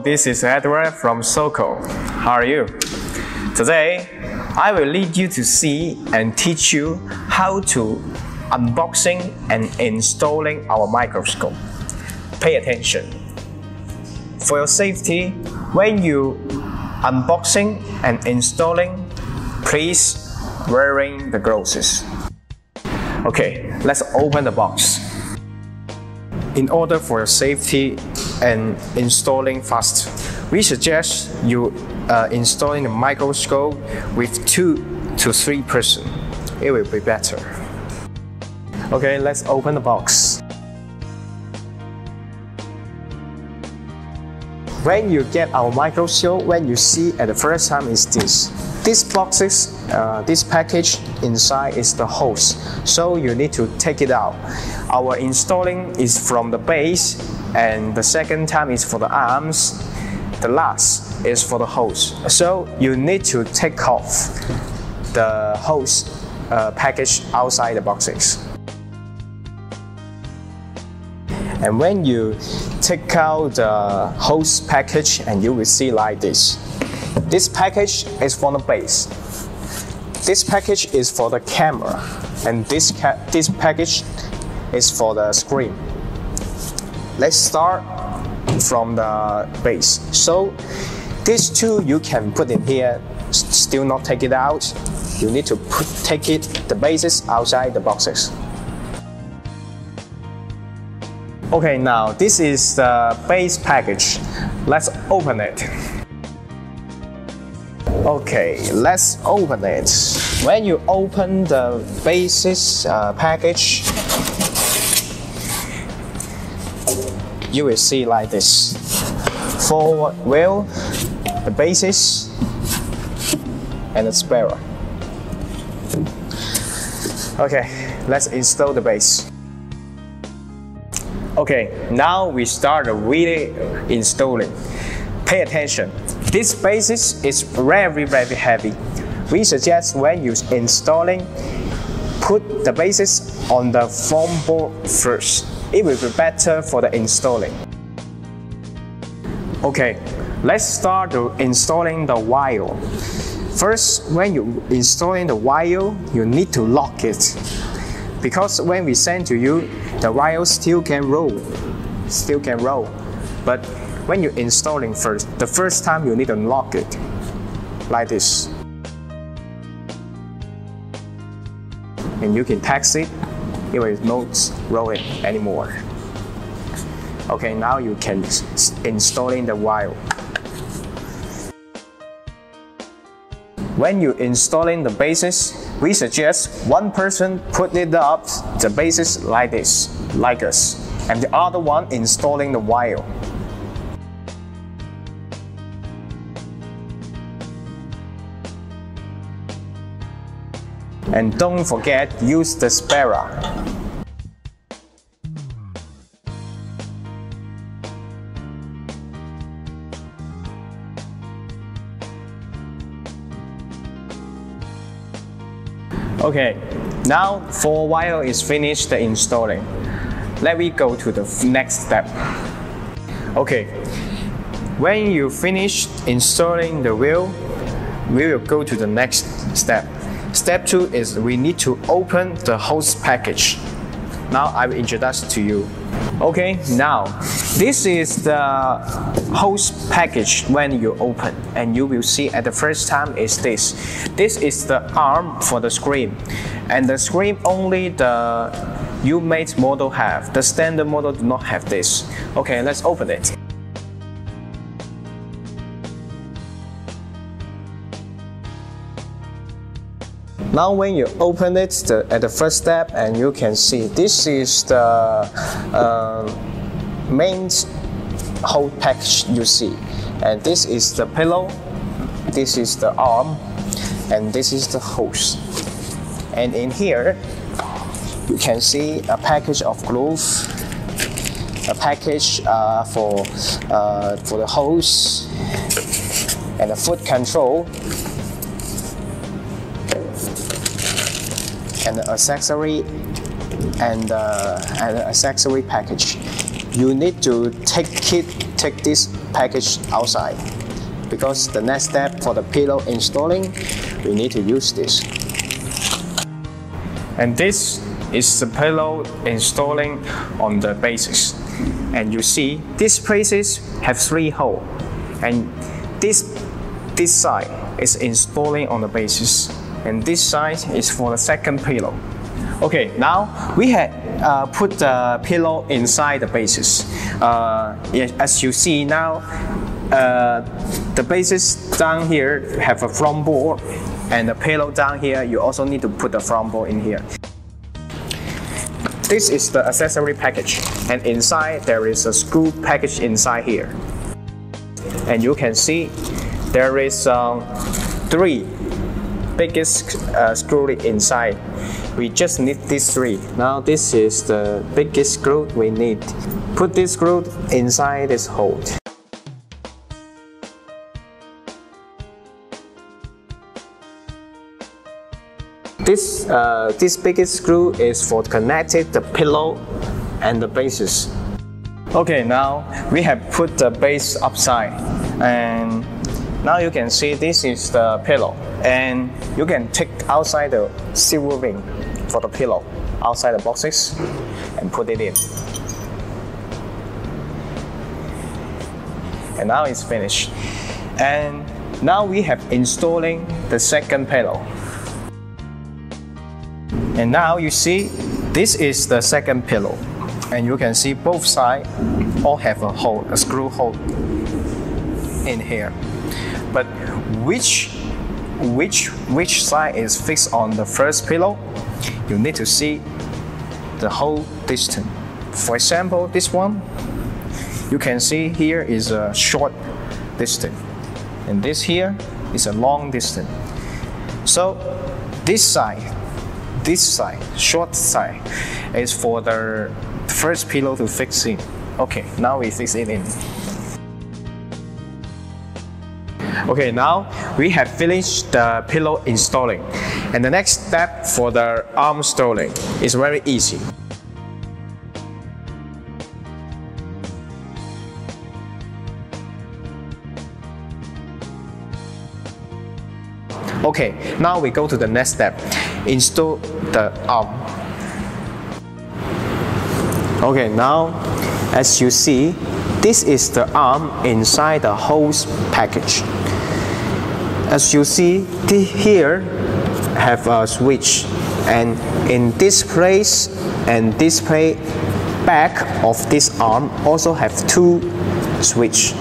this is Edward from SOCO. How are you? Today, I will lead you to see and teach you how to unboxing and installing our microscope. Pay attention. For your safety, when you unboxing and installing, please wearing the gloves. Okay, let's open the box. In order for your safety and installing fast, we suggest you installing a microscope with 2 to 3 persons. It will be better. Okay, let's open the box. When you get our microscope, when you see at the first time is this. This boxes, this package inside is the hose, so you need to take it out. Our installing is from the base, and the second time is for the arms. The last is for the hose. So you need to take off the hose package outside the boxes. And when you take out the hose package, and you will see like this. This package is for the base. This package is for the camera, and this package is for the screen. Let's start from the base. So these two you can put in here, still not take it out. You need to take the bases outside the boxes. Okay, now this is the base package. Let's open it. Okay, let's open it. When you open the bases package, you will see like this. Forward wheel, the bases, and the sparrow. Okay, let's install the base. Okay, now we start really installing. Pay attention. This basis is very heavy. We suggest when you're installing, put the basis on the foam board first. It will be better for the installing. Okay, let's start installing the wire. First, when you're installing the wire, you need to lock it. Because when we send to you, the wire still can roll. But when you're installing the first time you need to lock it, like this. And you can tax it, it will not roll it anymore. Okay, now you can installing the wire. When you're installing the bases, we suggest one person put it up the bases like this, like us, and the other one installing the wire. And don't forget, use the sparrow. Okay, now for wire is finished the installing. Let me go to the next step. Okay, when you finish installing the wheel, we will go to the next step. Step 2 is we need to open the hose package. Now I will introduce to you. Okay, now this is the hose package when you open, and you will see at the first time is this. This is the arm for the screen, and the screen only the U-made model have. The standard model do not have this. Okay, let's open it. Now when you open it at the first step, and you can see this is the main whole package you see. And this is the pillow, this is the arm, and this is the hose. And in here, you can see a package of gloves, a package for the hose, and a foot control, and the accessory, and an accessory package. You need to take it take this package outside, because the next step for the pillow installing, we need to use this. And this is the pillow installing on the bases. And you see, these places have 3 holes, and this side is installing on the bases, and this side is for the second pillow. Okay, now we have put the pillow inside the bases. As you see now, the bases down here have a front board, and the pillow down here, you also need to put the front board in here. This is the accessory package, and inside there is a screw package inside here. And you can see there is 3 biggest screw inside. We just need these 3. Now this is the biggest screw we need. Put this screw inside this hole. This biggest screw is for connecting the pillow and the bases. Okay, now we have put the base upside, and now you can see this is the pillow, and you can take outside the silver ring for the pillow outside the boxes and put it in. And now it's finished. And now we have installing the second pillow. And now you see, this is the second pillow, and you can see both sides all have a hole, a screw hole in here. But which side is fixed on the first pillow? You need to see the whole distance. For example, this one, you can see here is a short distance, and this here is a long distance. So this side, short side, is for the first pillow to fix in. Okay, now we fix it in. Okay, now we have finished the pillow installing, and the next step for the arm installing is very easy. Okay, now we go to the next step, install the arm. Okay, now as you see, this is the arm inside the hose package. As you see, here have a switch, and in this place and this plate back of this arm also have 2 switches.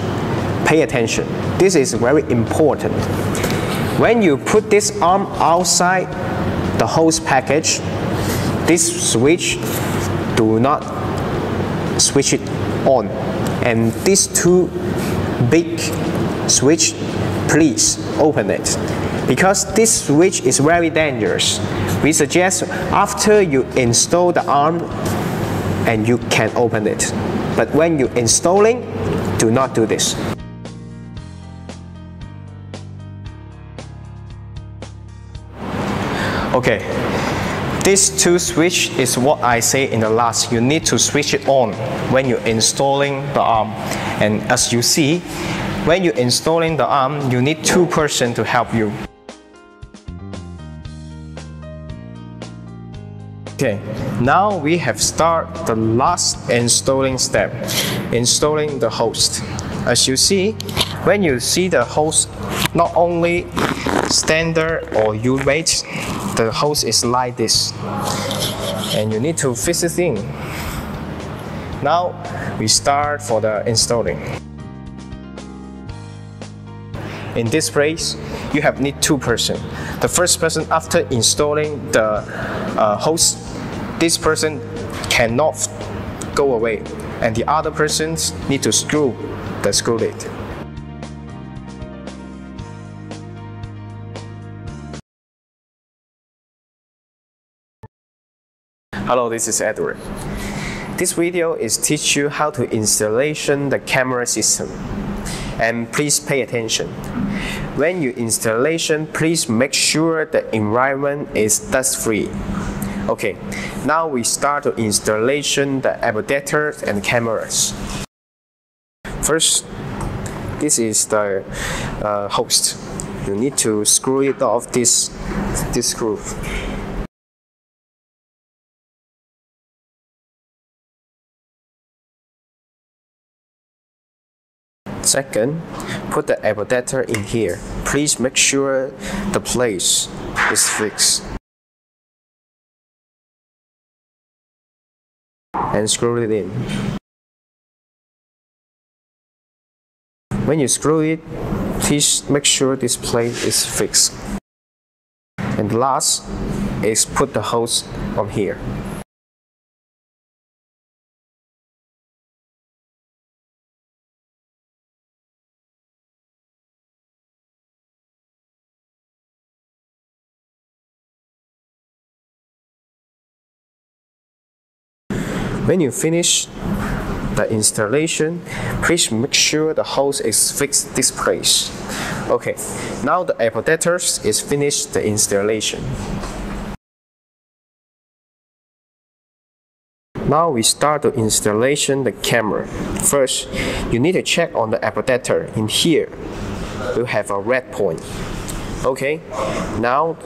Pay attention, this is very important. When you put this arm outside the hose package, this switch do not switch it on, and these 2 big switch, please open it, because this switch is very dangerous. We suggest after you install the arm and you can open it, but when you installing, do not do this. Okay, these 2 switch is what I say in the last. You need to switch it on when you're installing the arm. And as you see, when you're installing the arm, you need 2 persons to help you. Okay, now we have started the last installing step, installing the hose. As you see, when you see the hose, not only standard or U-weight, the hose is like this, and you need to fix it in. Now we start for the installing. In this place, you have need 2 persons. The first person, after installing the hose, this person cannot go away, and the other persons need to screw the screw lid. Hello, this is Edward. This video is teach you how to installation the camera system. And please pay attention. When you installation, please make sure the environment is dust-free. Okay, now we start to installation the adapters and cameras. First, this is the host. You need to screw it off this screw. Second, put the adapter in here. Please make sure the place is fixed. And screw it in. When you screw it, please make sure this plate is fixed. And last is put the hose on here. When you finish the installation, please make sure the hose is fixed this place. Okay, now the adapter is finished the installation. Now we start the installation the camera. First, you need to check on the adapter. In here, you have a red point. Okay, now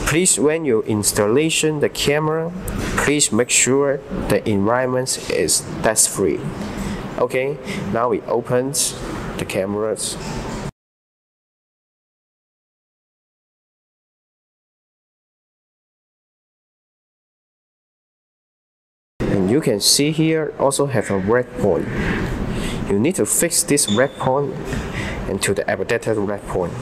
please when you installation the camera, please make sure the environment is dust free. Okay, now we open the cameras. And you can see here also have a red point. You need to fix this red point into the adapter red point.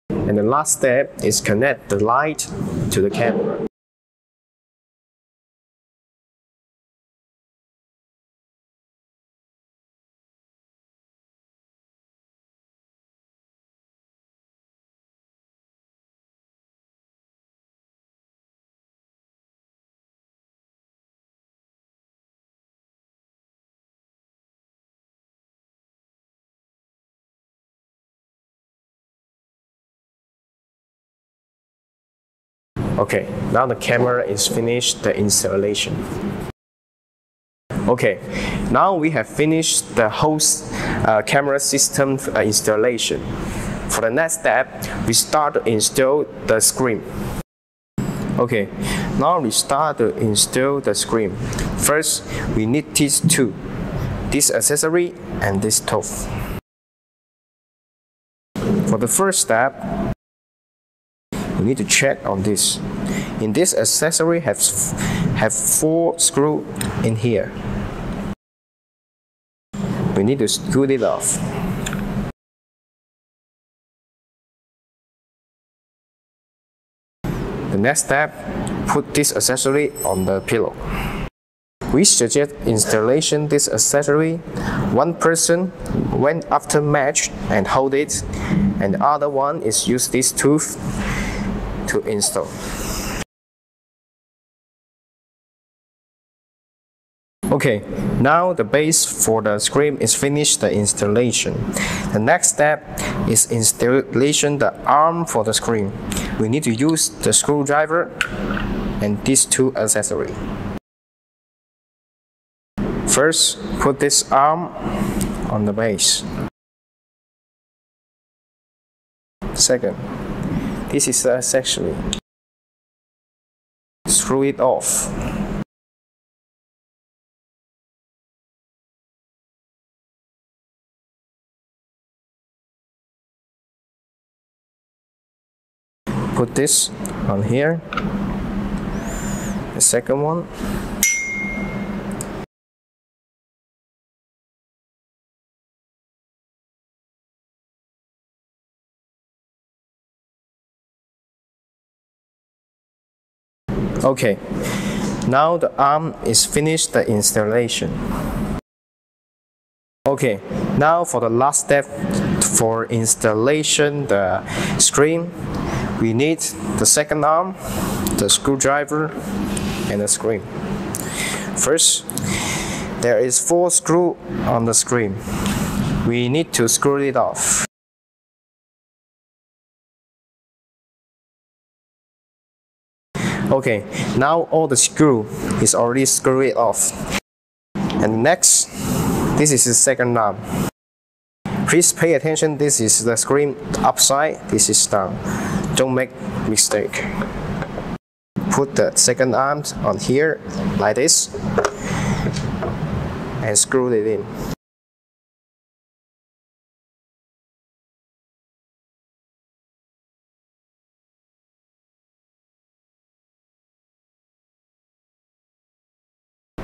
And the last step is connect the light to the camera. Okay, now the camera is finished the installation. Okay, now we have finished the whole camera system installation. For the next step, we start to install the screen. Okay, now we start to install the screen. First, we need these two, this accessory and this top. For the first step, we need to check on this. In this accessory have 4 screws in here. We need to screw it off. The next step, put this accessory on the pillow. We suggest installation this accessory. One person went after match and hold it, and the other one is use this tooth to install. Okay, now the base for the screen is finished the installation. The next step is installation the arm for the screen. We need to use the screwdriver and these 2 accessories. First, put this arm on the base. Second, this is the accessory. Screw it off. Put this on here. The second one. Okay, now the arm is finished the installation. Okay, now for the last step for installation the screen, we need the second arm, the screwdriver, and the screen. First, there is 4 screws on the screen. We need to screw it off. Okay, now all the screw is already screwed off. And next, this is the second arm. Please pay attention, this is the screen upside, this is down. Don't make mistake. Put the second arm on here, like this, and screw it in.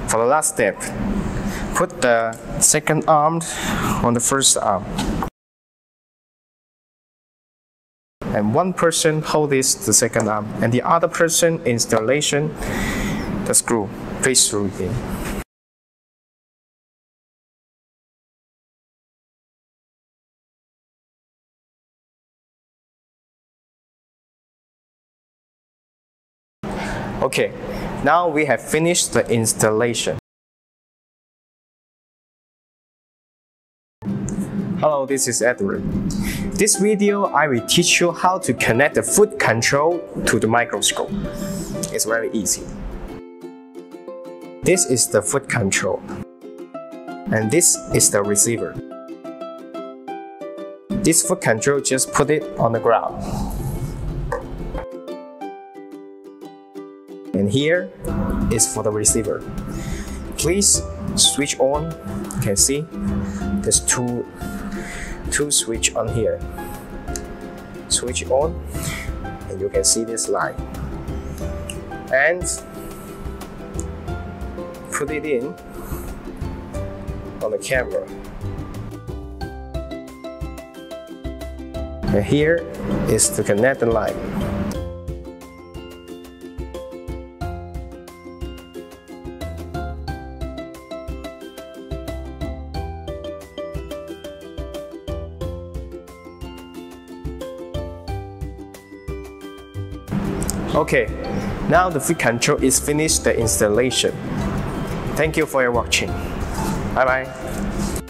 For the last step, put the second arm on the first arm. And one person holds the second arm, and the other person installation the screw. Please screw it in. Okay, now we have finished the installation. Hello, this is Edward. This video, I will teach you how to connect the foot control to the microscope. It's very easy. This is the foot control, and this is the receiver. This foot control, just put it on the ground. And here is for the receiver. Please switch on. You can see there's two switch on here. Switch on, and you can see this line. And put it in on the camera. And here is to connect the line. Okay, now the foot control is finished the installation. Thank you for your watching. Bye bye.